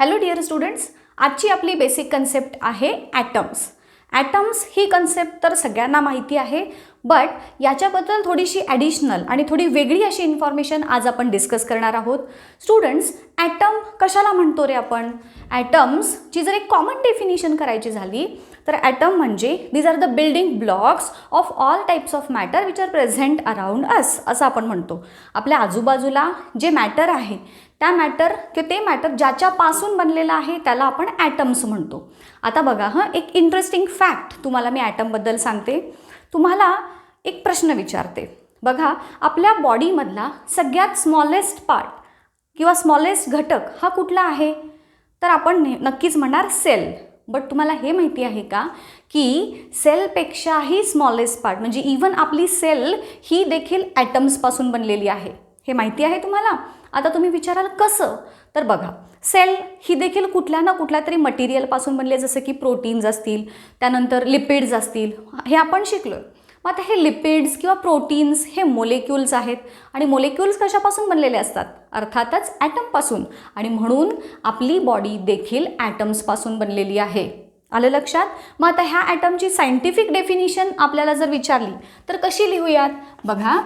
Hello dear students, आजची आपली basic concept आहे ॲटम्स. ॲटम्स ही कन्सेप्ट तर सगळ्यांना माहिती आहे, बट याच्याबद्दल थोडीशी ॲडिशनल आणि थोडी वेगळी अशी इन्फॉर्मेशन आज आपण डिस्कस करणार आहोत. स्टुडंट्स, ॲटम कशाला म्हणतो रे आपण? ॲटम्सची जर एक कॉमन डेफिनिशन करायची झाली तर ॲटम म्हणजे these are the building blocks of all types of matter which are present around us, असं आपण म्हणतो. आपल्या आजूबाजूला जे मॅटर आहे त्या मॅटर किंवा ते मॅटर ज्याच्यापासून बनलेलं आहे त्याला आपण ॲटम्स म्हणतो. आता बघा, एक इंटरेस्टिंग फॅक्ट तुम्हाला मी ॲटमबद्दल सांगते. तुम्हाला एक प्रश्न विचारते. बघा, आपल्या बॉडीमधला सगळ्यात स्मॉलेस्ट पार्ट किंवा स्मॉलेस्ट घटक हा कुठला आहे? तर आपण नक्कीच म्हणणार सेल. बट तुम्हाला हे माहिती आहे का की सेलपेक्षाही स्मॉलेस्ट पार्ट म्हणजे इवन आपली सेल ही देखील ॲटम्सपासून बनलेली आहे. हे माहिती आहे तुम्हाला? आता तुम्ही विचाराल कसं? तर बघा, सेल ही देखील कुठल्या ना कुठल्या तरी मटेरियलपासून बनले, जसं की प्रोटीन्स असतील, त्यानंतर लिपिड्स असतील, हे आपण शिकलो. मग आता हे लिपिड्स किंवा प्रोटीन्स हे मोलेक्युल्स आहेत आणि मोलेक्युल्स कशापासून बनलेले असतात? अर्थातच ॲटमपासून. आणि म्हणून आपली बॉडी देखील ॲटम्सपासून बनलेली आहे. आलं लक्षात? मग आता ह्या ॲटमची सायंटिफिक डेफिनिशन आपल्याला जर विचारली तर कशी लिहूयात? बघा,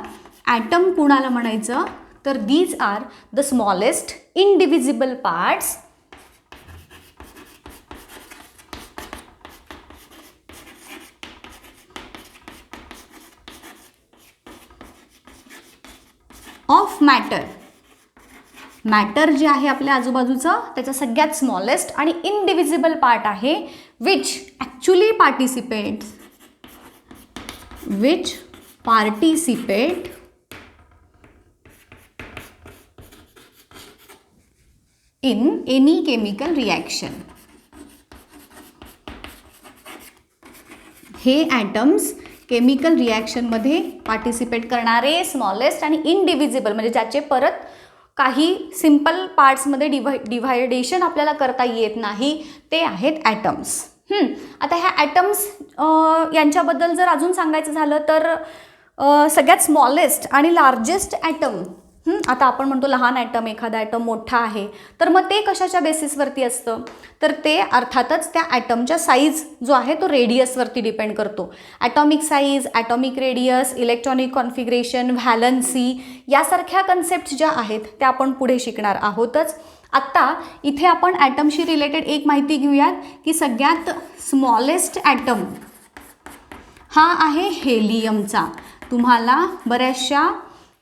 ॲटम कुणाला म्हणायचं? तर these are the smallest indivisible parts of matter. Matter जे आहे आपल्या आजूबाजूचं त्याचा सगळ्यात स्मॉलेस्ट आणि इनडिव्हिजिबल पार्ट आहे which actually participate in any chemical reaction. हे ॲटम्स केमिकल रिॲक्शनमध्ये पार्टिसिपेट करणारे स्मॉलेस्ट आणि इनडिव्हिजिबल म्हणजे ज्याचे परत काही सिम्पल पार्ट्समध्ये डिव्हायडेशन आपल्याला करता येत नाही ते आहेत ॲटम्स. आता ह्या ॲटम्स यांच्याबद्दल जर अजून सांगायचं झालं तर सगळ्यात स्मॉलेस्ट आणि लार्जेस्ट ॲटम, आता आपण म्हणतो लहान ॲटम, एखादा ॲटम मोठा आहे, तर मग ते कशाच्या बेसिसवरती असतं? तर ते अर्थातच त्या ॲटमच्या साईज जो आहे तो रेडियसवरती डिपेंड करतो. Atomic size, atomic radius, electronic configuration, valency यासारख्या कन्सेप्ट ज्या आहेत त्या आपण पुढे शिकणार आहोतच. आत्ता इथे आपण ॲटमशी रिलेटेड एक माहिती घेऊयात की सगळ्यात स्मॉलेस्ट ॲटम हा आहे हेलियमचा. तुम्हाला बऱ्याचशा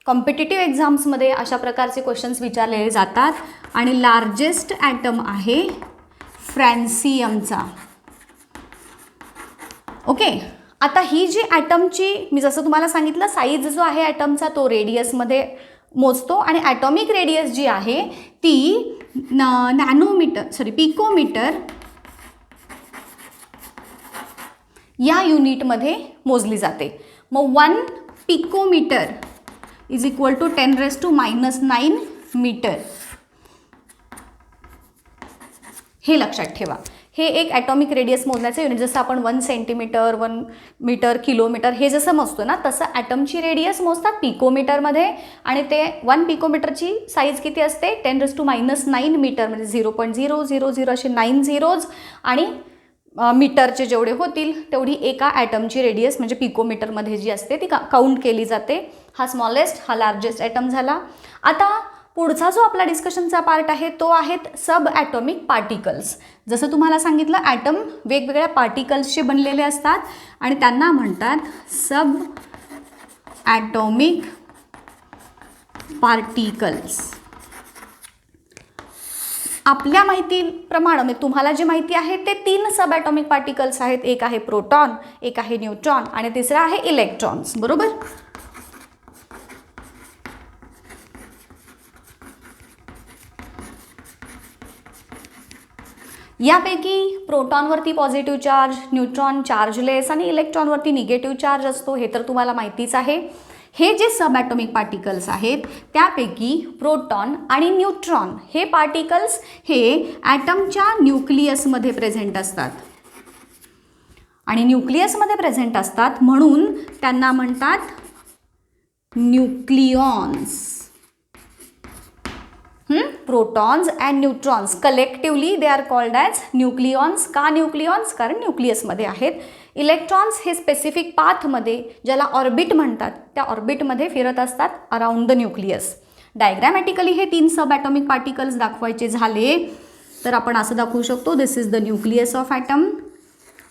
कॉम्पिटिटिव्ह एक्झाम्समध्ये अशा प्रकारचे क्वेश्चन्स विचारलेले जातात. आणि लार्जेस्ट ॲटम आहे फ्रॅन्सियमचा. ओके, आता ही जी ॲटमची मी जसं तुम्हाला सांगितलं साईज जो आहे ॲटमचा तो रेडियसमध्ये मोजतो आणि ॲटॉमिक रेडियस जी आहे ती पिकोमीटर या युनिटमध्ये मोजली जाते. मग 1 picometer is equal to 10⁻⁹ meter. हे लक्षात ठेवा. हे एक ॲटॉमिक रेडियस मोजण्याचं युनिट. जसं आपण 1 सेंटीमीटर, 1 मीटर, किलोमीटर हे जसं मोजतो ना, तसं ॲटमची रेडियस मोजतात पिकोमीटरमध्ये. आणि ते 1 पिकोमीटरची साईज किती असते? 10⁻⁹ मीटर, म्हणजे 0.000 असे 9 झिरोज आणि मीटरचे जेवढे होतील तेवढी एका ॲटमची रेडियस म्हणजे पिकोमीटरमध्ये जी असते ती काउंट केली जाते. हा स्मॉलेस्ट, हा लार्जेस्ट ॲटम झाला. आता पुढचा जो आपला डिस्कशनचा पार्ट आहे तो आहेत सब ॲटॉमिक पार्टिकल्स. जसं तुम्हाला सांगितलं, ॲटम वेगवेगळ्या पार्टिकल्सचे बनलेले असतात आणि त्यांना म्हणतात सब ॲटॉमिक पार्टिकल्स. आपल्या माहितीप्रमाणे म्हणजे तुम्हाला जे माहिती आहे ते 3 सब ॲटॉमिक पार्टिकल्स आहेत. एक आहे प्रोटॉन, एक आहे न्यूट्रॉन आणि तिसरा आहे इलेक्ट्रॉन्स. बरोबर? यापैकी प्रोटॉनवरती पॉझिटिव्ह चार्ज, न्यूट्रॉन चार्जलेस आणि इलेक्ट्रॉनवरती निगेटिव्ह चार्ज असतो. हे तर तुम्हाला माहितीच आहे. हे जे सब ॲटॉमिक पार्टिकल्स आहेत त्यापैकी प्रोटॉन आणि न्यूट्रॉन हे पार्टिकल्स हे ॲटमच्या न्यूक्लियसमध्ये प्रेझेंट असतात. आणि न्यूक्लियसमध्ये प्रेझेंट असतात म्हणून त्यांना म्हणतात nucleons. Protons and neutrons collectively they are called as nucleons. का न्यूक्लियॉन्स? कारण न्यूक्लियसमध्ये आहेत. इलेक्ट्रॉन्स हे स्पेसिफिक पाथमध्ये, ज्याला ऑर्बिट म्हणतात, त्या ऑर्बिटमध्ये फिरत असतात अराउंड द न्यूक्लियस. डायग्रॅमॅटिकली हे 3 सब ॲटॉमिक पार्टिकल्स दाखवायचे झाले तर आपण असं दाखवू शकतो, this is the nucleus of atom.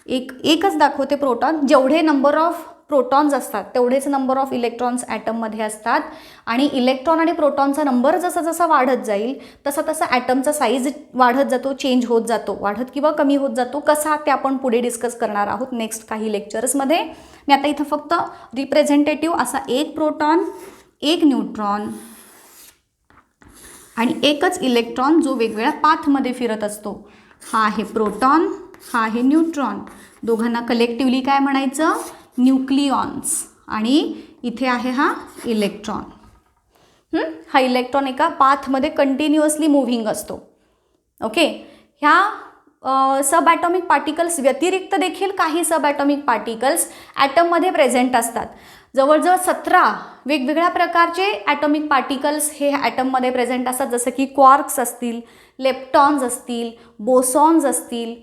एकच दाखवते प्रोटॉन. जेवढे नंबर ऑफ प्रोटॉन्स असतात तेवढेच नंबर ऑफ इलेक्ट्रॉन्स ॲटममध्ये असतात आणि इलेक्ट्रॉन आणि प्रोटॉनचा नंबर जसा जसा वाढत जाईल तसा तसा ॲटमचा साईज वाढत जातो, चेंज होत जातो, वाढत किंवा कमी होत जातो. कसा ते आपण पुढे डिस्कस करणार आहोत नेक्स्ट काही लेक्चर्समध्ये. मी आता इथं फक्त रिप्रेझेंटेटिव्ह असा एक प्रोटॉन, एक न्यूट्रॉन आणि एकच इलेक्ट्रॉन जो वेगवेगळ्या पाथमध्ये फिरत असतो, हा आहे प्रोटॉन, हा आहे न्यूट्रॉन. दोघांना कलेक्टिवली काय म्हणायचं? न्यूक्लियॉन्स. आणि इथे आहे हा इलेक्ट्रॉन. हा इलेक्ट्रॉन एका पाथमध्ये कंटिन्युअसली मूव्हिंग असतो. ओके. ह्या सब ॲटॉमिक पार्टिकल्स व्यतिरिक्त देखील काही सब ॲटॉमिक पार्टिकल्स ॲटममध्ये प्रेझेंट असतात. जवळजवळ 17 वेगवेगळ्या प्रकारचे ॲटॉमिक पार्टिकल्स हे ॲटममध्ये प्रेझेंट असतात, जसं की क्वार्क्स असतील, लेप्टॉन्स असतील, बोसॉन्स असतील.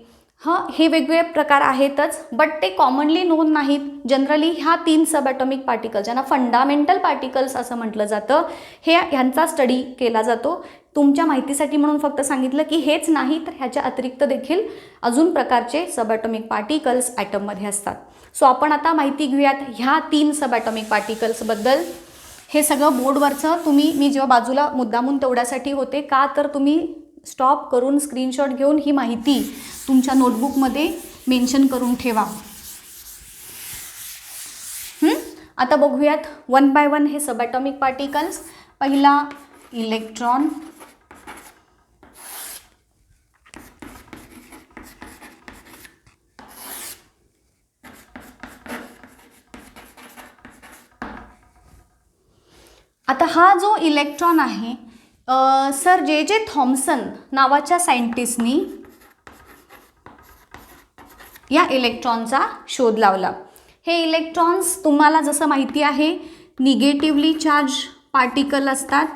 हे वेगवेगळे प्रकार आहेतच, बट ते कॉमनली नोन नाहीत. जनरली ह्या 3 सब ॲटॉमिक पार्टिकल्स, ज्यांना फंडामेंटल पार्टिकल्स असं म्हटलं जातं, ह्यांचा स्टडी केला जातो. तुमच्या माहितीसाठी म्हणून फक्त सांगितलं की हेच नाही तर ह्याच्या अतिरिक्त देखील अजून प्रकारचे सब ॲटॉमिक पार्टिकल्स ॲटममध्ये असतात. सो आपण आता माहिती घेऊयात ह्या 3 सब ॲटॉमिक पार्टिकल्सबद्दल. हे सगळं बोर्डवरचं मी जेव्हा बाजूला मुद्दामून तेवढ्यासाठी होते का तर तुम्ही स्टॉप करून स्क्रीनशॉट घेऊन ही माहिती तुमच्या नोटबुकमध्ये मेन्शन करून ठेवा. आता बघूयात 1 बाय 1 हे सब ॲटॉमिक पार्टिकल्स. पहिला इलेक्ट्रॉन, आता हा जो इलेक्ट्रॉन आहे, सर जे थॉम्सन नावाच्या सायंटिस्टनी या इलेक्ट्रॉनचा शोध लावला. हे इलेक्ट्रॉन्स तुम्हाला जसं माहिती आहे निगेटिव्हली चार्ज पार्टिकल असतात.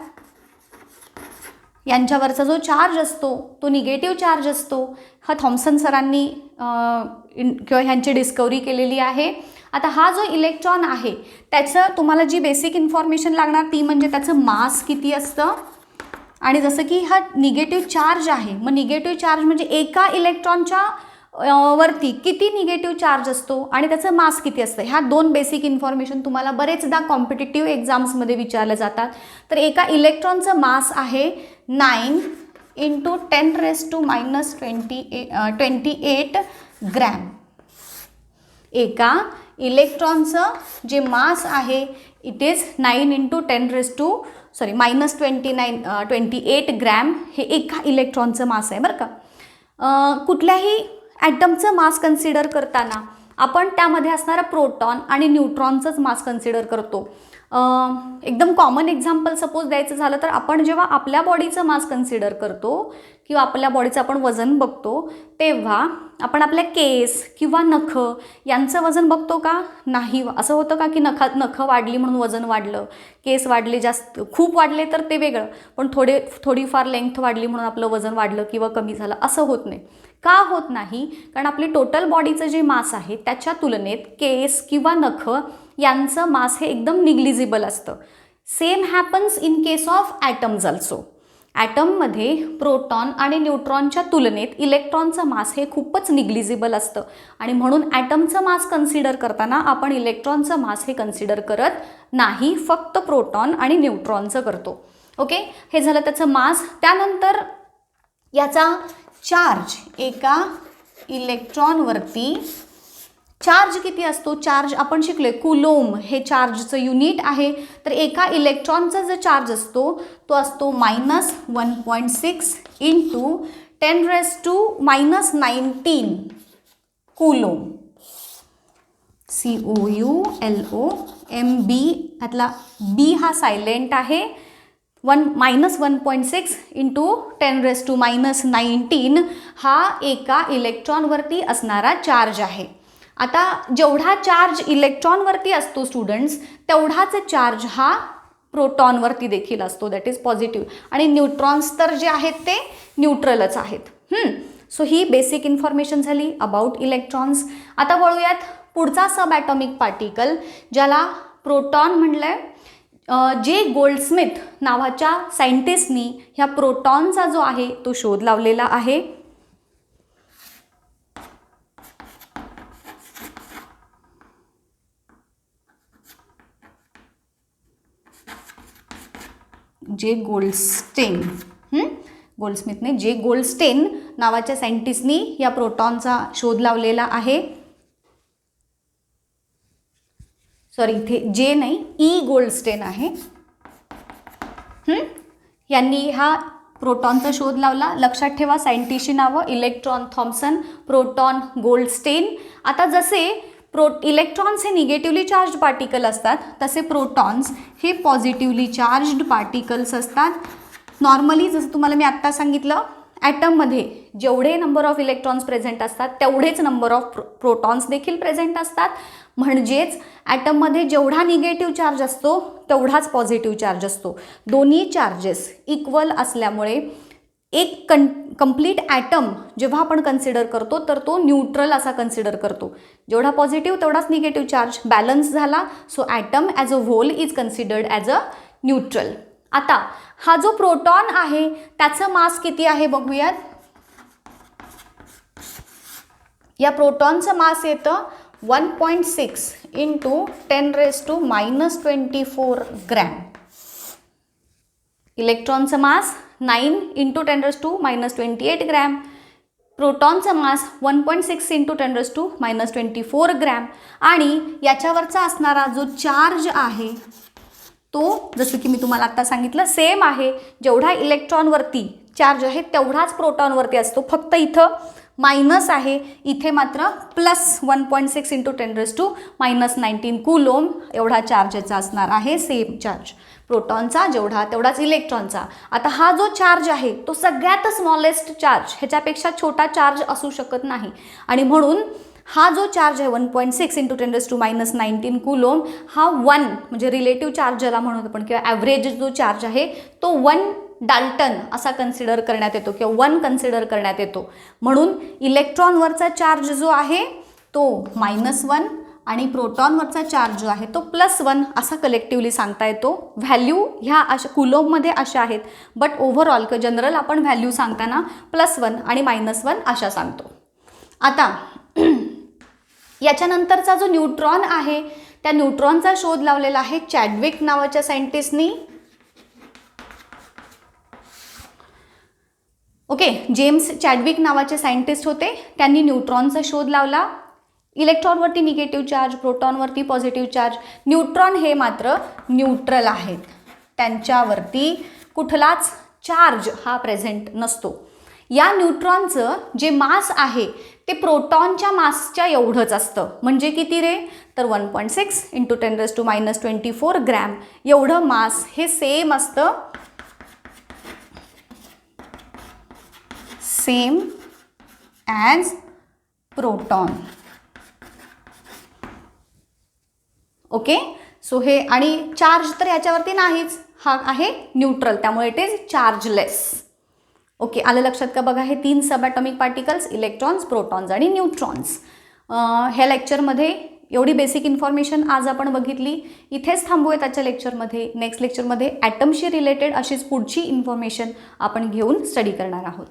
यांच्यावरचा जो चार्ज असतो तो निगेटिव्ह चार्ज असतो. हा थॉम्सन सरांनी किंवा ह्यांची डिस्कवरी केलेली आहे. आता हा जो इलेक्ट्रॉन आहे त्याचं तुम्हाला जी बेसिक इन्फॉर्मेशन लागणार ती म्हणजे त्याचं मास किती असतं. आणि जसं की हा निगेटिव्ह चार्ज आहे, मग निगेटिव्ह चार्ज म्हणजे एका इलेक्ट्रॉनच्या वरती किती निगेटिव्ह चार्ज असतो आणि त्याचं मास किती असतं. ह्या 2 बेसिक इन्फॉर्मेशन तुम्हाला बरेचदा कॉम्पिटिटिव्ह एक्झाम्समध्ये विचारलं जातात. तर एका इलेक्ट्रॉनचं मास आहे 9 × 10⁻28 ग्रॅम. एका इलेक्ट्रॉनचं जे मास आहे इट इज 9 × 10⁻28 ग्रॅम. हे एका इलेक्ट्रॉनचं मास आहे बरं का. कुठल्याही ॲटमचं मास कन्सिडर करताना आपण त्यामध्ये असणारा प्रोटॉन आणि न्यूट्रॉनचंच मास कन्सिडर करतो. एकदम कॉमन एक्झाम्पल सपोज द्यायचं झालं तर आपण जेव्हा आपल्या बॉडीचं मास कन्सिडर करतो किंवा आपल्या बॉडीचं आपण वजन बघतो तेव्हा आपण आपल्या केस किंवा नख यांचं वजन बघतो का? नाही. असं होतं का की नख वाढली म्हणून वजन वाढलं, केस वाढले, जास्त खूप वाढले तर ते वेगळं, पण थोडीफार लेंथ वाढली म्हणून आपलं वजन वाढलं किंवा कमी झालं असं होत नाही. का होत नाही? कारण आपली टोटल बॉडीचं जे मास आहे त्याच्या तुलनेत केस किंवा नख यांचं मास हे एकदम निग्लिजिबल असतं. Same happens in case of atoms also. ॲटममध्ये प्रोटॉन आणि न्यूट्रॉनच्या तुलनेत इलेक्ट्रॉनचं मास हे खूपच निग्लिजिबल असतं आणि म्हणून ॲटमचं मास कन्सिडर करताना आपण इलेक्ट्रॉनचं मास हे कन्सिडर करत नाही, फक्त प्रोटॉन आणि न्यूट्रॉनचं करतो. ओके, हे झालं त्याचं मास. त्यानंतर याचा चार्ज, एका इलेक्ट्रॉनवरती चार्ज किती असतो? चार्ज आपण शिकलोय कूलोम हे चार्जचं युनिट आहे. तर एका इलेक्ट्रॉनचा जो चार्ज असतो तो असतो -1.6 × 10⁻⁻19 कूलोम. COULOMB. यातला B हा सायलेंट आहे. -1.6 × 10⁻⁻19 हा एका इलेक्ट्रॉनवरती असणारा चार्ज आहे. आता जेवढा चार्ज इलेक्ट्रॉनवरती असतो स्टुडंट्स तेवढाच चार्ज हा प्रोटॉनवरती देखील असतो, दॅट इज पॉझिटिव्ह. आणि न्यूट्रॉन्स तर जे आहेत ते न्यूट्रलच आहेत. सो ही बेसिक इन्फॉर्मेशन झाली अबाउट इलेक्ट्रॉन्स. आता वळूयात पुढचा सब ॲटॉमिक पार्टिकल ज्याला प्रोटॉन म्हणलंय. जे गोल्डस्मिथ नावाच्या सायंटिस्टनी ह्या प्रोटॉनचा जो आहे तो शोध लावलेला आहे. जे गोल्डस्मिथने जे गोल्डस्टेन नावाच्या सायंटिस्टनी या प्रोटॉनचा शोध लावलेला आहे. सॉरी, इथे जे नाही, ई गोल्डस्टेन आहे. यांनी हा प्रोटॉनचा शोध लावला. लक्षात ठेवा सायंटिस्टची नावं इलेक्ट्रॉन थॉम्सन, प्रोटॉन गोल्डस्टेन. आता जसे इलेक्ट्रॉन्स हे निगेटिव्हली चार्ज पार्टिकल असतात तसे प्रोटॉन्स हे पॉझिटिव्हली चार्ज्ड पार्टिकल्स असतात. नॉर्मली जसं तुम्हाला मी आत्ता सांगितलं, ॲटममध्ये जेवढे नंबर ऑफ इलेक्ट्रॉन्स प्रेझेंट असतात तेवढेच नंबर ऑफ प्रोटॉन्स देखील प्रेझेंट असतात. म्हणजेच ॲटममध्ये जेवढा निगेटिव्ह चार्ज असतो तेवढाच पॉझिटिव्ह चार्ज असतो. दोन्ही चार्जेस इक्वल असल्यामुळे एक कंप्लीट ॲटम जेव्हा आपण कन्सिडर करतो तर तो न्यूट्रल असा कन्सिडर करतो. जेवढा पॉझिटिव्ह तेवढाच निगेटिव्ह चार्ज बॅलन्स झाला. So atom as a whole is considered as a neutral. आता हा जो प्रोटॉन आहे त्याचं मास किती आहे बघूयात. या प्रोटॉनचं मास येतं 1.6 इंटू 10⁻⁻24 ग्रॅम. इलेक्ट्रॉनचं मास 9 इंटू 10⁻⁻28 ग्रॅम. प्रोटॉनचा मास 1.6 इंटू 10⁻⁻24 ग्रॅम. आणि याच्यावरचा असणारा जो चार्ज आहे तो जसं की मी तुम्हाला आत्ता सांगितलं सेम आहे. जेवढा इलेक्ट्रॉनवरती चार्ज आहे तेवढाच प्रोटॉनवरती असतो, फक्त इथं मायनस आहे. इथे मात्र प्लस 1.6 इंटू 10⁻⁻19 कुलोम एवढा चार्ज याचा असणार आहे. सेम चार्ज प्रोटॉनचा जेवढा तेवढाच इलेक्ट्रॉनचा. आता हा जो चार्ज आहे तो सगळ्यात स्मॉलेस्ट चार्ज, ह्याच्यापेक्षा छोटा चार्ज असू शकत नाही. आणि म्हणून हा जो चार्ज आहे 1.6 इंटू 10⁻⁻19 कुलोम हा 1 म्हणजे रिलेटिव्ह चार्ज ज्याला म्हणून आपण किंवा ॲव्हरेज जो चार्ज आहे तो 1 डाल्टन असा कन्सिडर करण्यात येतो किंवा 1 कन्सिडर करण्यात येतो. म्हणून इलेक्ट्रॉनवरचा चार्ज जो आहे तो -1 आणि प्रोटॉनवरचा चार्ज जो आहे तो +1 असा कलेक्टिव्हली सांगता येतो. व्हॅल्यू ह्या अशा कुलोममध्ये अशा आहेत, बट ओव्हरऑल जनरल आपण व्हॅल्यू सांगताना +1 आणि -1 अशा सांगतो. आता याच्यानंतरचा जो न्यूट्रॉन आहे त्या न्यूट्रॉनचा शोध लावलेला आहे चॅडविक नावाच्या सायंटिस्टनी. ओके, जेम्स चॅडविक नावाचे सायंटिस्ट होते. त्यांनी न्यूट्रॉनचा शोध लावला. इलेक्ट्रॉनवरती निगेटिव्ह चार्ज, प्रोटॉनवरती पॉझिटिव्ह चार्ज. न्यूट्रॉन हे मात्र न्यूट्रल आहेत, त्यांच्यावरती कुठलाच चार्ज हा प्रेझेंट नसतो. या न्यूट्रॉनचं जे मास आहे ते प्रोटॉनच्या मासच्या एवढंच असतं. म्हणजे किती रे, तर 1.6 इंटू 10⁻⁻24 ग्रॅम एवढं मास हे सेम असतं, same as proton. Okay, so हे आणि चार्ज तर ह्याच्यावरती नाहीच, हा आहे न्यूट्रल, त्यामुळे इट इज चार्जलेस. ओके, आलं लक्षात का बघा. हे 3 सब ॲटॉमिक पार्टिकल्स इलेक्ट्रॉन्स, प्रोटॉन्स आणि न्यूट्रॉन्स. ह्या लेक्चरमध्ये एवढी बेसिक इन्फॉर्मेशन आज आपण बघितली. इथेच थांबूयात आजच्या लेक्चरमध्ये. नेक्स्ट लेक्चरमध्ये ॲटमशी रिलेटेड अशीच पुढची इन्फॉर्मेशन आपण घेऊन स्टडी करणार आहोत.